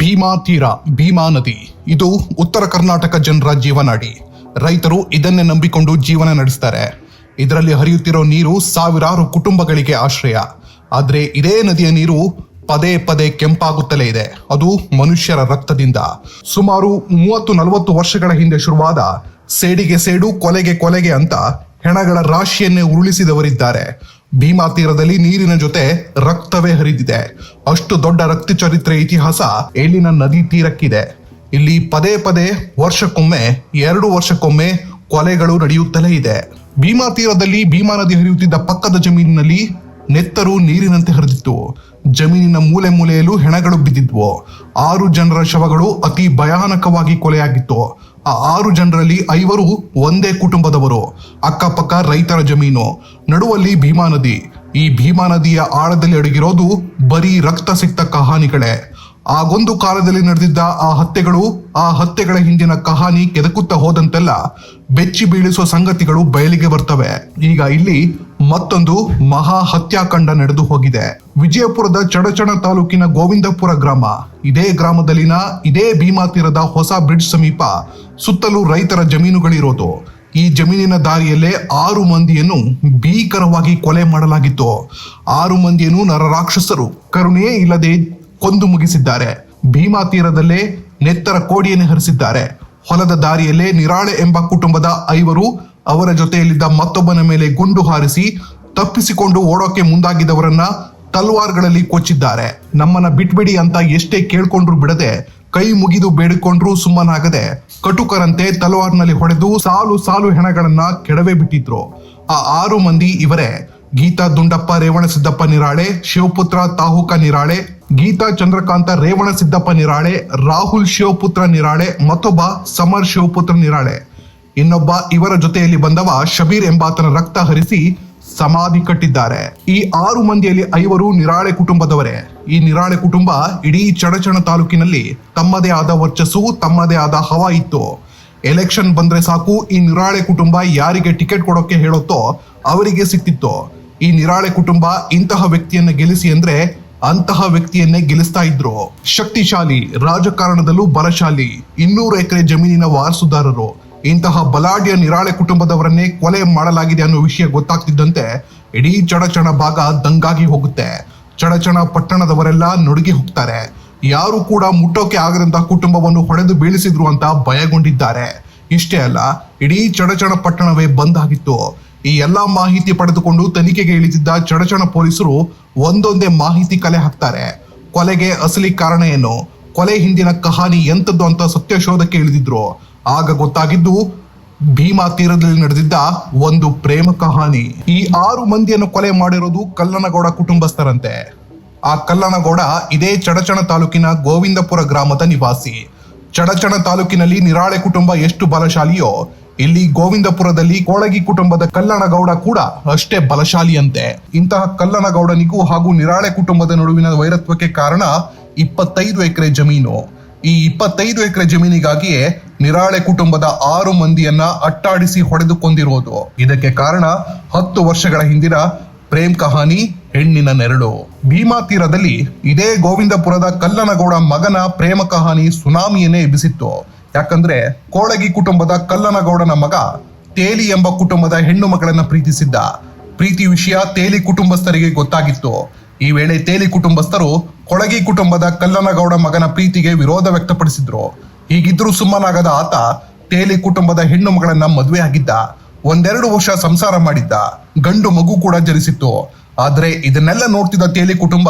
ಭೀಮಾ ತೀರ, ಭೀಮಾ ನದಿ ಇದು ಉತ್ತರ ಕರ್ನಾಟಕ ಜನರ ಜೀವನಾಡಿ. ರೈತರು ಇದನ್ನೇ ನಂಬಿಕೊಂಡು ಜೀವನ ನಡೆಸ್ತಾರೆ. ಇದರಲ್ಲಿ ಹರಿಯುತ್ತಿರೋ ನೀರು ಸಾವಿರಾರು ಕುಟುಂಬಗಳಿಗೆ ಆಶ್ರಯ. ಆದ್ರೆ ಇದೇ ನದಿಯ ನೀರು ಪದೇ ಪದೇ ಕೆಂಪಾಗುತ್ತಲೇ ಇದೆ. ಅದು ಮನುಷ್ಯರ ರಕ್ತದಿಂದ. ಸುಮಾರು 30-40 ವರ್ಷಗಳ ಹಿಂದೆ ಶುರುವಾದ ಸೇಡಿಗೆ ಸೇಡು, ಕೊಲೆಗೆ ಕೊಲೆಗೆ ಅಂತ ಹೆಣಗಳ ರಾಶಿಯನ್ನೇ ಉರುಳಿಸಿದವರಿದ್ದಾರೆ. ಭೀಮಾ ತೀರದಲ್ಲಿ ನೀರಿನ ಜೊತೆ ರಕ್ತವೇ ಹರಿದಿದೆ. ಅಷ್ಟು ದೊಡ್ಡ ರಕ್ತ ಚರಿತ್ರೆ ಇತಿಹಾಸ ಇಲ್ಲಿನ ನದಿ ತೀರಕ್ಕಿದೆ. ಇಲ್ಲಿ ಪದೇ ಪದೇ ವರ್ಷಕ್ಕೊಮ್ಮೆ 2 ವರ್ಷಕ್ಕೊಮ್ಮೆ ಕೊಲೆಗಳು ನಡೆಯುತ್ತಲೇ ಇದೆ. ಭೀಮಾ ತೀರದಲ್ಲಿ ಭೀಮಾ ನದಿ ಹರಿಯುತ್ತಿದ್ದ ಪಕ್ಕದ ಜಮೀನಿನಲ್ಲಿ ನೆತ್ತರು ನೀರಿನಂತೆ ಹರಿದಿತ್ತು. ಜಮೀನಿನ ಮೂಲೆ ಮೂಲೆಯಲ್ಲೂ ಹೆಣಗಳು ಬಿದ್ದಿದ್ವು. 6 ಜನರ ಶವಗಳು ಅತಿ ಭಯಾನಕವಾಗಿ ಕೊಲೆಯಾಗಿತ್ತು. ಆ 6 ಜನರಲ್ಲಿ 5 ಒಂದೇ ಕುಟುಂಬದವರು. ಅಕ್ಕಪಕ್ಕ ರೈತರ ಜಮೀನು, ನಡುವಲ್ಲಿ ಭೀಮಾ ನದಿ. ಈ ಭೀಮಾ ನದಿಯ ಆಳದಲ್ಲಿ ಅಡಗಿರೋದು ಬರೀ ರಕ್ತ ಸಿಕ್ತ ಕಹಾನಿಗಳೇ. ಆಗೊಂದು ಕಾಲದಲ್ಲಿ ನಡೆದಿದ್ದ ಆ ಹತ್ಯೆಗಳ ಹಿಂದಿನ ಕಹಾನಿ ಕೆದಕುತ್ತಾ ಹೋದಂತೆಲ್ಲ ಬೆಚ್ಚಿ ಬೀಳಿಸುವ ಸಂಗತಿಗಳು ಬಯಲಿಗೆ ಬರ್ತವೆ. ಈಗ ಇಲ್ಲಿ ಮತ್ತೊಂದು ಮಹಾ ಹತ್ಯಾಕಾಂಡ ನಡೆದು ಹೋಗಿದೆ. ವಿಜಯಪುರದ ಚಡಚಣ ತಾಲೂಕಿನ ಗೋವಿಂದಪುರ ಗ್ರಾಮ. ಇದೇ ಗ್ರಾಮದಲ್ಲಿನ ಇದೇ ಭೀಮಾ ತೀರದ ಹೊಸ ಬ್ರಿಡ್ಜ್ ಸಮೀಪ ಸುತ್ತಲೂ ರೈತರ ಜಮೀನುಗಳಿರೋದು. ಈ ಜಮೀನಿನ ದಾರಿಯಲ್ಲೇ 6 ಮಂದಿಯನ್ನು ಭೀಕರವಾಗಿ ಕೊಲೆ ಮಾಡಲಾಗಿತ್ತು. 6 ಮಂದಿಯನ್ನು ನರರಾಕ್ಷಸರು ಕರುಣೆಯೇ ಇಲ್ಲದೆ ಕೊಂದು ಮುಗಿಸಿದ್ದಾರೆ. ಭೀಮಾ ತೀರದಲ್ಲೇ ನೆತ್ತರ ಕೋಡಿಯನ್ನು ಹರಿಸಿದ್ದಾರೆ. ಹೊಲದ ದಾರಿಯಲ್ಲೇ ನಿರಾಳೆ ಎಂಬ ಕುಟುಂಬದ 5 ಅವರ ಜೊತೆಯಲ್ಲಿದ್ದ ಮತ್ತೊಬ್ಬನ ಮೇಲೆ ಗುಂಡು ಹಾರಿಸಿ ತಪ್ಪಿಸಿಕೊಂಡು ಓಡೋಕೆ ಮುಂದಾಗಿದ್ದವರನ್ನ ತಲ್ವಾರ್ಗಳಲ್ಲಿ ಕೊಚ್ಚಿದ್ದಾರೆ. ನಮ್ಮನ್ನ ಬಿಟ್ಬಿಡಿ ಅಂತ ಎಷ್ಟೇ ಕೇಳ್ಕೊಂಡ್ರು ಬಿಡದೆ, ಕೈ ಮುಗಿದು ಬೇಡಿಕೊಂಡ್ರು ಸುಮ್ಮನಾಗದೆ ಕಟುಕರಂತೆ ತಲವಾರ್ನಲ್ಲಿ ಹೊಡೆದು ಸಾಲು ಸಾಲು ಹೆಣಗಳನ್ನ ಕೆಡವೆ ಬಿಟ್ಟಿದ್ರು. ಆ 6 ಮಂದಿ ಇವರೇ: ಗೀತಾ ದುಂಡಪ್ಪ ರೇವಣಸಿದ್ದಪ್ಪ ನಿರಾಳೆ, ಶಿವಪುತ್ರ ತಾಹುಕ ನಿರಾಳೆ, ಗೀತಾ ಚಂದ್ರಕಾಂತ ರೇವಣಸಿದ್ದಪ್ಪ ನಿರಾಳೆ, ರಾಹುಲ್ ಶಿವಪುತ್ರ ನಿರಾಳೆ, ಮತ್ತೊಬ್ಬ ಸಮರ್ ಶಿವಪುತ್ರ ನಿರಾಳೆ. ಇನ್ನೊಬ್ಬ ಇವರ ಜೊತೆಯಲ್ಲಿ ಬಂದವ ಶಬೀರ್ ಎಂಬಾತನ ರಕ್ತ ಹರಿಸಿ ಸಮಾಧಿ ಕಟ್ಟಿದ್ದಾರೆ. ಈ 6 ಮಂದಿಯಲ್ಲಿ 5 ನಿರಾಳೆ ಕುಟುಂಬದವರೇ. ಈ ನಿರಾಳೆ ಕುಟುಂಬ ಇಡೀ ಚಡಚಣ ತಾಲೂಕಿನಲ್ಲಿ ತಮ್ಮದೇ ಆದ ವರ್ಚಸ್ಸು, ತಮ್ಮದೇ ಆದ ಹವಾ ಇತ್ತು. ಎಲೆಕ್ಷನ್ ಬಂದ್ರೆ ಸಾಕು, ಈ ನಿರಾಳೆ ಕುಟುಂಬ ಯಾರಿಗೆ ಟಿಕೆಟ್ ಕೊಡೋಕೆ ಹೇಳುತ್ತೋ ಅವರಿಗೆ ಸಿಕ್ತಿತ್ತು. ಈ ನಿರಾಳೆ ಕುಟುಂಬ ಇಂತಹ ವ್ಯಕ್ತಿಯನ್ನ ಗೆಲ್ಲಿಸಿ ಅಂದ್ರೆ ಅಂತಹ ವ್ಯಕ್ತಿಯನ್ನೇ ಗೆಲ್ಲಿಸ್ತಾ ಇದ್ರು. ಶಕ್ತಿಶಾಲಿ, ರಾಜಕಾರಣದಲ್ಲೂ ಬಲಶಾಲಿ, 200 ಎಕರೆ ಜಮೀನಿನ ವಾರಸುದಾರರು. ಇಂತಹ ಬಲಾಢ್ಯ ನಿರಾಳೆ ಕುಟುಂಬದವರನ್ನೇ ಕೊಲೆ ಮಾಡಲಾಗಿದೆ ಅನ್ನೋ ವಿಷಯ ಗೊತ್ತಾಗ್ತಿದ್ದಂತೆ ಇಡೀ ಚಡಚಣ ಭಾಗ ದಂಗಾಗಿ ಹೋಗುತ್ತೆ. ಚಡಚಣ ಪಟ್ಟಣದವರೆಲ್ಲ ನಡುಗಿ ಹೋಗ್ತಾರೆ. ಯಾರು ಕೂಡ ಮುಟ್ಟೋಕೆ ಆಗದಂತಹ ಕುಟುಂಬವನ್ನು ಹೊಡೆದು ಬೀಳಿಸಿದ್ರು ಅಂತ ಭಯಗೊಂಡಿದ್ದಾರೆ. ಇಷ್ಟೇ ಅಲ್ಲ, ಇಡೀ ಚಡಚಣ ಪಟ್ಟಣವೇ ಬಂದ್ ಆಗಿತ್ತು. ಈ ಎಲ್ಲಾ ಮಾಹಿತಿ ಪಡೆದುಕೊಂಡು ತನಿಖೆಗೆ ಇಳಿದಿದ್ದ ಚಡಚಣ ಪೊಲೀಸರು ಒಂದೊಂದೇ ಮಾಹಿತಿ ಕಲೆ ಹಾಕ್ತಾರೆ. ಕೊಲೆಗೆ ಅಸಲಿ ಕಾರಣ ಏನು, ಕೊಲೆ ಹಿಂದಿನ ಕಹಾನಿ ಎಂತದ್ದು ಅಂತ ಸತ್ಯ ಶೋಧಕ್ಕೆ ಇಳಿದಿದ್ರು. ಆಗ ಗೊತ್ತಾಗಿದ್ದು ಭೀಮಾ ತೀರದಲ್ಲಿ ನಡೆದಿದ್ದ ಒಂದು ಪ್ರೇಮ ಕಹಾನಿ. ಈ 6 ಮಂದಿಯನ್ನು ಕೊಲೆ ಮಾಡಿರೋದು ಕಲ್ಲನಗೌಡ ಕುಟುಂಬಸ್ಥರಂತೆ. ಆ ಕಲ್ಲನಗೌಡ ಇದೇ ಚಡಚಣ ತಾಲೂಕಿನ ಗೋವಿಂದಪುರ ಗ್ರಾಮದ ನಿವಾಸಿ. ಚಡಚಣ ತಾಲೂಕಿನಲ್ಲಿ ನಿರಾಳೆ ಕುಟುಂಬ ಎಷ್ಟು ಬಲಶಾಲಿಯೋ, ಇಲ್ಲಿ ಗೋವಿಂದಪುರದಲ್ಲಿ ಕೋಳಗಿ ಕುಟುಂಬದ ಕಲ್ಲನಗೌಡ ಕೂಡ ಅಷ್ಟೇ ಬಲಶಾಲಿಯಂತೆ. ಇಂತಹ ಕಲ್ಲನಗೌಡನಿಗೂ ಹಾಗೂ ನಿರಾಳೆ ಕುಟುಂಬದ ನಡುವಿನ ವೈರತ್ವಕ್ಕೆ ಕಾರಣ 25 ಎಕರೆ ಜಮೀನು. ಈ 25 ಎಕರೆ ಜಮೀನಿಗಾಗಿಯೇ ನಿರಾಳೆ ಕುಟುಂಬದ 6 ಮಂದಿಯನ್ನ ಅಟ್ಟಾಡಿಸಿ ಹೊಡೆದು ಕೊಂದಿರೋದು. ಇದಕ್ಕೆ ಕಾರಣ 10 ವರ್ಷಗಳ ಹಿಂದಿನ ಪ್ರೇಮ್ ಕಹಾನಿ, ಹೆಣ್ಣಿನ ನೆರಳು. ಭೀಮಾ ತೀರದಲ್ಲಿ ಇದೇ ಗೋವಿಂದಪುರದ ಕಲ್ಲನಗೌಡ ಮಗನ ಪ್ರೇಮ ಕಹಾನಿ ಸುನಾಮಿಯನ್ನೇ ಎಬ್ಬಿಸಿತ್ತು. ಯಾಕಂದ್ರೆ ಕೋಳಗಿ ಕುಟುಂಬದ ಕಲ್ಲನಗೌಡನ ಮಗ ತೇಲಿ ಎಂಬ ಕುಟುಂಬದ ಹೆಣ್ಣು ಮಗಳನ್ನ ಪ್ರೀತಿಸಿದ್ದ. ಪ್ರೀತಿ ವಿಷಯ ತೇಲಿ ಕುಟುಂಬಸ್ಥರಿಗೆ ಗೊತ್ತಾಗಿತ್ತು. ಈ ವೇಳೆ ತೇಲಿ ಕುಟುಂಬಸ್ಥರು ಕೊಳಗಿ ಕುಟುಂಬದ ಕಲ್ಲನಗೌಡ ಮಗನ ಪ್ರೀತಿಗೆ ವಿರೋಧ ವ್ಯಕ್ತಪಡಿಸಿದ್ರು. ಹೀಗಿದ್ರೂ ಸುಮ್ಮನಾಗದ ಆತ ತೇಲಿ ಕುಟುಂಬದ ಹೆಣ್ಣು ಮಗಳನ್ನ ಮದುವೆ ಆಗಿದ್ದ. 1-2 ವರ್ಷ ಸಂಸಾರ ಮಾಡಿದ್ದ. ಗಂಡು ಮಗು ಕೂಡ ಜನಿಸಿತ್ತು. ಆದ್ರೆ ಇದನ್ನೆಲ್ಲ ನೋಡ್ತಿದ್ದ ತೇಲಿ ಕುಟುಂಬ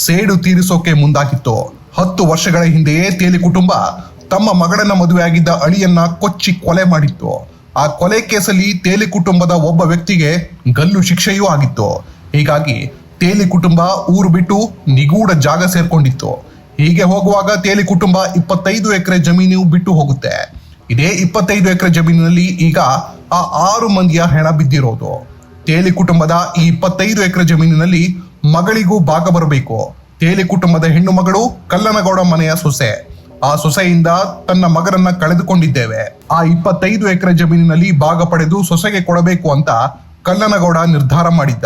ಸೇಡು ತೀರಿಸೋಕೆ ಮುಂದಾಗಿತ್ತು. 10 ವರ್ಷಗಳ ಹಿಂದೆಯೇ ತೇಲಿ ಕುಟುಂಬ ತಮ್ಮ ಮಗಳನ್ನ ಮದುವೆಯಾಗಿದ್ದ ಅಳಿಯನ್ನ ಕೊಚ್ಚಿ ಕೊಲೆ ಮಾಡಿತ್ತು. ಆ ಕೊಲೆ ಕೇಸಲ್ಲಿ ತೇಲಿ ಕುಟುಂಬದ ಒಬ್ಬ ವ್ಯಕ್ತಿಗೆ ಗಲ್ಲು ಶಿಕ್ಷೆಯೂ ಆಗಿತ್ತು. ಹೀಗಾಗಿ ತೇಲಿ ಕುಟುಂಬ ಊರು ಬಿಟ್ಟು ನಿಗೂಢ ಜಾಗ ಸೇರ್ಕೊಂಡಿತ್ತು. ಹೀಗೆ ಹೋಗುವಾಗ ತೇಲಿ ಕುಟುಂಬ 25 ಎಕರೆ ಜಮೀನು ಬಿಟ್ಟು ಹೋಗುತ್ತೆ. ಇದೇ 25 ಎಕರೆ ಜಮೀನಿನಲ್ಲಿ ಈಗ ಆ 6 ಮಂದಿಯ ಹೆಣ ಬಿದ್ದಿರೋದು. ತೇಲಿ ಕುಟುಂಬದ ಈ 25 ಎಕರೆ ಜಮೀನಿನಲ್ಲಿ ಮಗಳಿಗೂ ಭಾಗ ಬರಬೇಕು. ತೇಲಿ ಕುಟುಂಬದ ಹೆಣ್ಣು ಮಗಳು ಕಲ್ಲನಗೌಡ ಮನೆಯ ಸೊಸೆ. ಆ ಸೊಸೆಯಿಂದ ತನ್ನ ಮಗನನ್ನ ಕಳೆದುಕೊಂಡಿದ್ದೇವೆ. ಆ 25 ಎಕರೆ ಜಮೀನಿನಲ್ಲಿ ಭಾಗ ಪಡೆದು ಸೊಸೆಗೆ ಕೊಡಬೇಕು ಅಂತ ಕಲ್ಲನಗೌಡ ನಿರ್ಧಾರ ಮಾಡಿದ್ದ.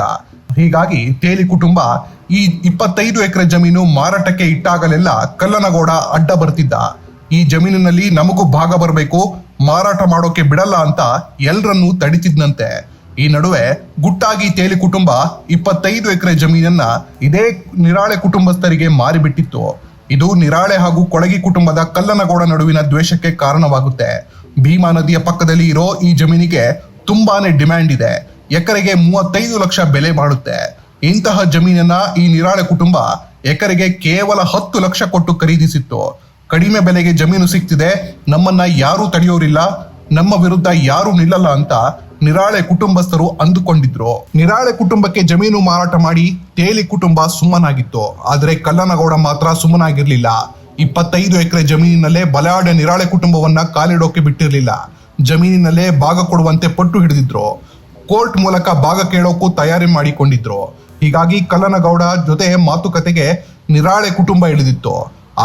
ಹೀಗಾಗಿ ತೇಲಿ ಕುಟುಂಬ ಈ 25 ಎಕರೆ ಜಮೀನು ಮಾರಾಟಕ್ಕೆ ಇಟ್ಟಾಗಲೆಲ್ಲ ಕಲ್ಲನಗೌಡ ಅಡ್ಡ ಬರ್ತಿದ್ದ. ಈ ಜಮೀನಿನಲ್ಲಿ ನಮಗೂ ಭಾಗ ಬರಬೇಕು, ಮಾರಾಟ ಮಾಡೋಕೆ ಬಿಡಲ್ಲ ಅಂತ ಎಲ್ರನ್ನೂ ತಡಿತಿದ್ನಂತೆ. ಈ ನಡುವೆ ಗುಟ್ಟಾಗಿ ತೇಲಿ ಕುಟುಂಬ 25 ಎಕರೆ ಜಮೀನನ್ನ ಇದೇ ನಿರಾಳೆ ಕುಟುಂಬಸ್ಥರಿಗೆ ಮಾರಿಬಿಟ್ಟಿತ್ತು. ಇದು ನಿರಾಳೆ ಹಾಗೂ ಕೊಳಗಿ ಕುಟುಂಬದ ಕಲ್ಲನಗೌಡ ನಡುವಿನ ದ್ವೇಷಕ್ಕೆ ಕಾರಣವಾಗುತ್ತೆ. ಭೀಮಾ ನದಿಯ ಪಕ್ಕದಲ್ಲಿ ಇರೋ ಈ ಜಮೀನಿಗೆ ತುಂಬಾನೇ ಡಿಮ್ಯಾಂಡ್ ಇದೆ. ಎಕರೆಗೆ 35 ಲಕ್ಷ ಬೆಲೆ ಮಾಡುತ್ತೆ. ಇಂತಹ ಜಮೀನನ್ನ ಈ ನಿರಾಳೆ ಕುಟುಂಬ ಎಕರೆಗೆ ಕೇವಲ 10 ಲಕ್ಷ ಕೊಟ್ಟು ಖರೀದಿಸಿತ್ತು. ಕಡಿಮೆ ಬೆಲೆಗೆ ಜಮೀನು ಸಿಗ್ತಿದೆ, ನಮ್ಮನ್ನ ಯಾರೂ ತಡೆಯೋರಿಲ್ಲ, ನಮ್ಮ ವಿರುದ್ಧ ಯಾರೂ ನಿಲ್ಲಲ್ಲ ಅಂತ ನಿರಾಳೆ ಕುಟುಂಬಸ್ಥರು ಅಂದುಕೊಂಡಿದ್ರು. ನಿರಾಳೆ ಕುಟುಂಬಕ್ಕೆ ಜಮೀನು ಮಾರಾಟ ಮಾಡಿ ತೇಲಿ ಕುಟುಂಬ ಸುಮ್ಮನಾಗಿತ್ತು. ಆದ್ರೆ ಕಲ್ಲನಗೌಡ ಮಾತ್ರ ಸುಮ್ಮನಾಗಿರ್ಲಿಲ್ಲ. 25 ಎಕರೆ ಜಮೀನಿನಲ್ಲೇ ಬಲಾಢ್ಯ ನಿರಾಳೆ ಕುಟುಂಬವನ್ನ ಕಾಲಿಡೋಕೆ ಬಿಟ್ಟಿರ್ಲಿಲ್ಲ. ಜಮೀನಿನಲ್ಲೇ ಭಾಗ ಕೊಡುವಂತೆ ಪಟ್ಟು ಹಿಡಿದಿದ್ರು. ಕೋರ್ಟ್ ಮೂಲಕ ಭಾಗ ಕೇಳೋಕ್ಕೂ ತಯಾರಿ ಮಾಡಿಕೊಂಡಿದ್ರು. ಹೀಗಾಗಿ ಕಲ್ಲನಗೌಡ ಜೊತೆ ಮಾತುಕತೆಗೆ ನಿರಾಳೆ ಕುಟುಂಬ ಇಳಿದಿತ್ತು.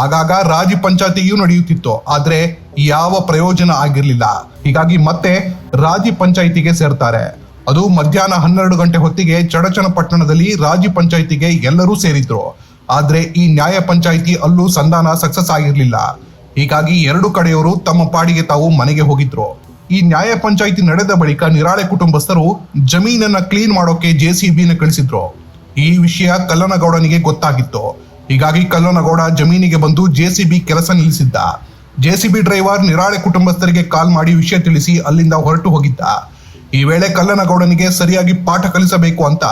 ಆಗಾಗ ರಾಜಿ ಪಂಚಾಯತಿಯೂ ನಡೆಯುತ್ತಿತ್ತು. ಆದ್ರೆ ಯಾವ ಪ್ರಯೋಜನ ಆಗಿರ್ಲಿಲ್ಲ. ಹೀಗಾಗಿ ಮತ್ತೆ ರಾಜಿ ಪಂಚಾಯಿತಿಗೆ ಸೇರ್ತಾರೆ. ಅದು ಮಧ್ಯಾಹ್ನ 12 ಗಂಟೆ ಹೊತ್ತಿಗೆ ಚಡಚನಪಟ್ಟಣದಲ್ಲಿ ರಾಜಿ ಪಂಚಾಯಿತಿಗೆ ಎಲ್ಲರೂ ಸೇರಿದ್ರು. ಆದ್ರೆ ಈ ನ್ಯಾಯ ಪಂಚಾಯಿತಿ ಅಲ್ಲೂ ಸಂಧಾನ ಸಕ್ಸಸ್ ಆಗಿರ್ಲಿಲ್ಲ. ಹೀಗಾಗಿ ಎರಡು ಕಡೆಯವರು ತಮ್ಮ ಪಾಡಿಗೆ ತಾವು ಮನೆಗೆ ಹೋಗಿದ್ರು. ಈ ನ್ಯಾಯ ಪಂಚಾಯಿತಿ ನಡೆದ ಬಳಿಕ ನಿರಾಳೆ ಕುಟುಂಬಸ್ಥರು ಜಮೀನನ್ನ ಕ್ಲೀನ್ ಮಾಡೋಕೆ JCBನ ಕಳಿಸಿದ್ರು. ಈ ವಿಷಯ ಕಲ್ಲನಗೌಡನಿಗೆ ಗೊತ್ತಾಗಿತ್ತು. ಹೀಗಾಗಿ ಕಲ್ಲನಗೌಡ ಜಮೀನಿಗೆ ಬಂದು JCB ಕೆಲಸ ನಿಲ್ಲಿಸಿದ್ದ. JCB ಡ್ರೈವರ್ ನಿರಾಳೆ ಕುಟುಂಬಸ್ಥರಿಗೆ ಕಾಲ್ ಮಾಡಿ ವಿಷಯ ತಿಳಿಸಿ ಅಲ್ಲಿಂದ ಹೊರಟು ಹೋಗಿದ್ದ. ಈ ವೇಳೆ ಕಲ್ಲನಗೌಡನಿಗೆ ಸರಿಯಾಗಿ ಪಾಠ ಕಲಿಸಬೇಕು ಅಂತ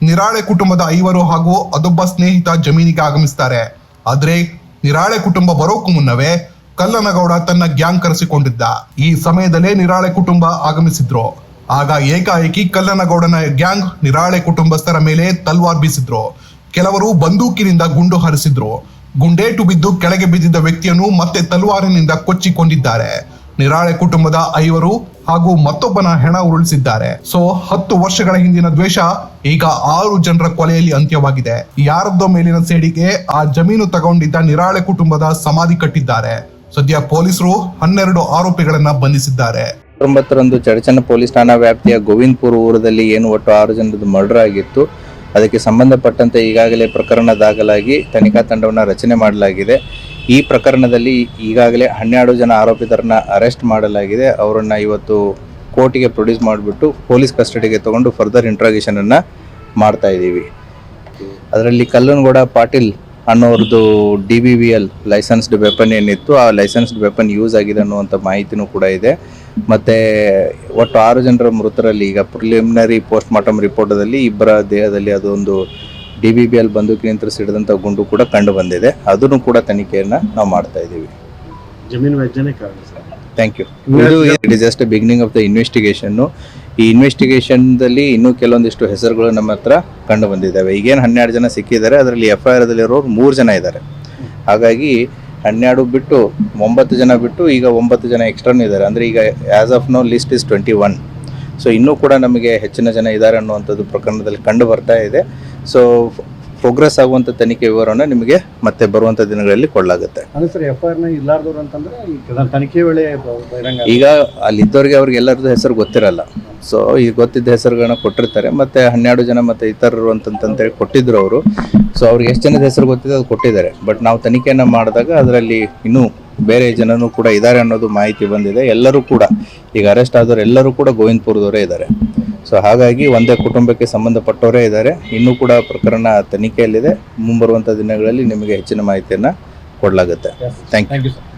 ನಿರಾಳೆ ಕುಟುಂಬದ 5 ಹಾಗೂ ಅದೊಬ್ಬ ಸ್ನೇಹಿತ ಜಮೀನಿಗೆ ಆಗಮಿಸ್ತಾರೆ. ಆದ್ರೆ ನಿರಾಳೆ ಕುಟುಂಬ ಬರೋಕು ಮುನ್ನವೇ ಕಲ್ಲನಗೌಡ ತನ್ನ ಗ್ಯಾಂಗ್ ಕರೆಸಿಕೊಂಡಿದ್ದ. ಈ ಸಮಯದಲ್ಲೇ ನಿರಾಳೆ ಕುಟುಂಬ ಆಗಮಿಸಿದ್ರು. ಆಗ ಏಕಾಏಕಿ ಕಲ್ಲನಗೌಡನ ಗ್ಯಾಂಗ್ ನಿರಾಳೆ ಕುಟುಂಬಸ್ಥರ ಮೇಲೆ ತಲ್ವಾರ್ ಬೀಸಿದ್ರು. ಕೆಲವರು ಬಂದೂಕಿನಿಂದ ಗುಂಡು ಹಾರಿಸಿದ್ರು. ಗುಂಡೇಟು ಬಿದ್ದು ಕೆಳಗೆ ಬಿದ್ದಿದ್ದ ವ್ಯಕ್ತಿಯನ್ನು ಮತ್ತೆ ತಲ್ವಾರಿನಿಂದ ಕೊಚ್ಚಿಕೊಂಡಿದ್ದಾರೆ. ನಿರಾಳೆ ಕುಟುಂಬದ 5 ಹಾಗೂ ಮತ್ತೊಬ್ಬನ ಹೆಣ ಉರುಳಿಸಿದ್ದಾರೆ. 10 ವರ್ಷಗಳ ಹಿಂದಿನ ದ್ವೇಷ ಈಗ 6 ಜನರ ಕೊಲೆಯಲ್ಲಿ ಅಂತ್ಯವಾಗಿದೆ. ಯಾರದ್ದೋ ಮೇಲಿನ ಸೇಡಿಗೆ ಆ ಜಮೀನು ತಗೊಂಡಿದ್ದ ನಿರಾಳೆ ಕುಟುಂಬದ ಸಮಾಧಿ ಕಟ್ಟಿದ್ದಾರೆ. ಸದ್ಯ ಪೊಲೀಸರು 12 ಆರೋಪಿಗಳನ್ನ ಬಂಧಿಸಿದ್ದಾರೆ. 19ರಂದು ಚಡಚನ ಪೊಲೀಸ್ ಠಾಣಾ ವ್ಯಾಪ್ತಿಯ ಗೋವಿಂದಪುರ ಊರದಲ್ಲಿ ಏನು ಒಟ್ಟು 6 ಜನರದ್ದು ಮರ್ಡರ್ ಆಗಿತ್ತು. ಅದಕ್ಕೆ ಸಂಬಂಧಪಟ್ಟಂತೆ ಈಗಾಗಲೇ ಪ್ರಕರಣ ದಾಖಲಾಗಿ ತನಿಖಾ ತಂಡವನ್ನು ರಚನೆ ಮಾಡಲಾಗಿದೆ. ಈ ಪ್ರಕರಣದಲ್ಲಿ ಈಗಾಗಲೇ 12 ಜನ ಆರೋಪಿತರನ್ನ ಅರೆಸ್ಟ್ ಮಾಡಲಾಗಿದೆ. ಅವರನ್ನ ಇವತ್ತು ಕೋರ್ಟಿಗೆ ಪ್ರೊಡ್ಯೂಸ್ ಮಾಡಿಬಿಟ್ಟು ಪೊಲೀಸ್ ಕಸ್ಟಡಿಗೆ ತಗೊಂಡು ಫರ್ದರ್ ಇಂಟ್ರಾಗೇಷನ್ ಅನ್ನ ಮಾಡ್ತಾ ಇದ್ದೀವಿ. ಅದರಲ್ಲಿ Kallanagowda Patil ಅನ್ನೋರ್ದು DBBL licensed weapon ಏನಿತ್ತು, ಆ ಲೈಸೆನ್ಸ್ಡ್ ವೆಪನ್ ಯೂಸ್ ಆಗಿದೆ ಅನ್ನುವಂಥ ಮಾಹಿತಿನೂ ಕೂಡ ಇದೆ. ಮತ್ತು ಒಟ್ಟು 6 ಜನರ ಮೃತರಲ್ಲಿ ಈಗ ಪ್ರಿಲಿಮಿನರಿ ಪೋಸ್ಟ್ ಮಾರ್ಟಮ್ ರಿಪೋರ್ಟದಲ್ಲಿ 2 ದೇಹದಲ್ಲಿ ಅದೊಂದು DBBL ಬಂದೂಕಿನಿಂದ ಸಿಡಿದಂಥ ಗುಂಡು ಕೂಡ ಕಂಡು ಬಂದಿದೆ. ಅದನ್ನು ಕೂಡ ತನಿಖೆಯನ್ನು ನಾವು ಮಾಡ್ತಾ ಇದ್ದೀವಿ. ಜಮೀನು ವ್ಯಾಜ್ಯನೇ ಕಾರಣ sir. Thank you. It is just beginning of the ಇನ್ವೆಸ್ಟಿಗೇಷನ್ನು. ಈ ಇನ್ವೆಸ್ಟಿಗೇಷನ್ದಲ್ಲಿ ಇನ್ನೂ ಕೆಲವೊಂದಿಷ್ಟು ಹೆಸರುಗಳು ನಮ್ಮ ಹತ್ರ ಕಂಡು ಬಂದಿದ್ದಾವೆ. ಈಗೇನು 12 ಜನ ಸಿಕ್ಕಿದ್ದಾರೆ, ಅದರಲ್ಲಿ FIRದಲ್ಲಿರೋರು 3 ಜನ ಇದ್ದಾರೆ. ಹಾಗಾಗಿ 12 ಬಿಟ್ಟು 9 ಜನ ಬಿಟ್ಟು ಈಗ 9 ಜನ ಎಕ್ಸ್ಟ್ರಾನು ಇದ್ದಾರೆ. ಅಂದರೆ ಈಗ as of now list is 21. So ಇನ್ನೂ ಕೂಡ ನಮಗೆ ಹೆಚ್ಚಿನ ಜನ ಇದ್ದಾರೆ ಅನ್ನುವಂಥದ್ದು ಪ್ರಕರಣದಲ್ಲಿ ಕಂಡು ಬರ್ತಾ ಇದೆ. ಸೊ ಪ್ರೋಗ್ರೆಸ್ ಆಗುವಂಥ ತನಿಖೆ ವಿವರವನ್ನು ನಿಮಗೆ ಮತ್ತೆ ಬರುವಂಥ ದಿನಗಳಲ್ಲಿ ಕೊಡಲಾಗುತ್ತೆ. ಅಂದರೆ ಸರ್ FIRನ ಇಲ್ಲಾರ್ದವ್ರು ಅಂತಂದರೆ ತನಿಖೆ ವೇಳೆ ಈಗ ಅಲ್ಲಿದ್ದವ್ರಿಗೆ ಅವ್ರಿಗೆ ಎಲ್ಲರದ್ದು ಹೆಸರು ಗೊತ್ತಿರಲ್ಲ. ಸೊ ಈಗ ಗೊತ್ತಿದ್ದ ಹೆಸರುಗಳನ್ನ ಕೊಟ್ಟಿರ್ತಾರೆ. ಮತ್ತು 12 ಜನ ಮತ್ತು ಇತರರು ಅಂತಂತೇಳಿ ಕೊಟ್ಟಿದ್ರು ಅವರು. ಸೊ ಅವ್ರಿಗೆ ಎಷ್ಟು ಜನದ ಹೆಸರು ಗೊತ್ತಿದೆ ಅದು ಕೊಟ್ಟಿದ್ದಾರೆ. ಬಟ್ ನಾವು ತನಿಖೆಯನ್ನು ಮಾಡಿದಾಗ ಅದರಲ್ಲಿ ಇನ್ನೂ ಬೇರೆ ಜನನೂ ಕೂಡ ಇದ್ದಾರೆ ಅನ್ನೋದು ಮಾಹಿತಿ ಬಂದಿದೆ. ಎಲ್ಲರೂ ಕೂಡ ಈಗ ಅರೆಸ್ಟ್ ಆದವರು ಎಲ್ಲರೂ ಕೂಡ ಗೋವಿಂದಪುರದವರೇ ಇದ್ದಾರೆ. ಸೊ ಹಾಗಾಗಿ ಒಂದೇ ಕುಟುಂಬಕ್ಕೆ ಸಂಬಂಧಪಟ್ಟವರೇ ಇದ್ದಾರೆ. ಇನ್ನೂ ಕೂಡ ಪ್ರಕರಣ ತನಿಖೆಯಲ್ಲಿದೆ. ಮುಂಬರುವಂಥ ದಿನಗಳಲ್ಲಿ ನಿಮಗೆ ಹೆಚ್ಚಿನ ಮಾಹಿತಿಯನ್ನು ಕೊಡಲಾಗುತ್ತೆ. Thank you.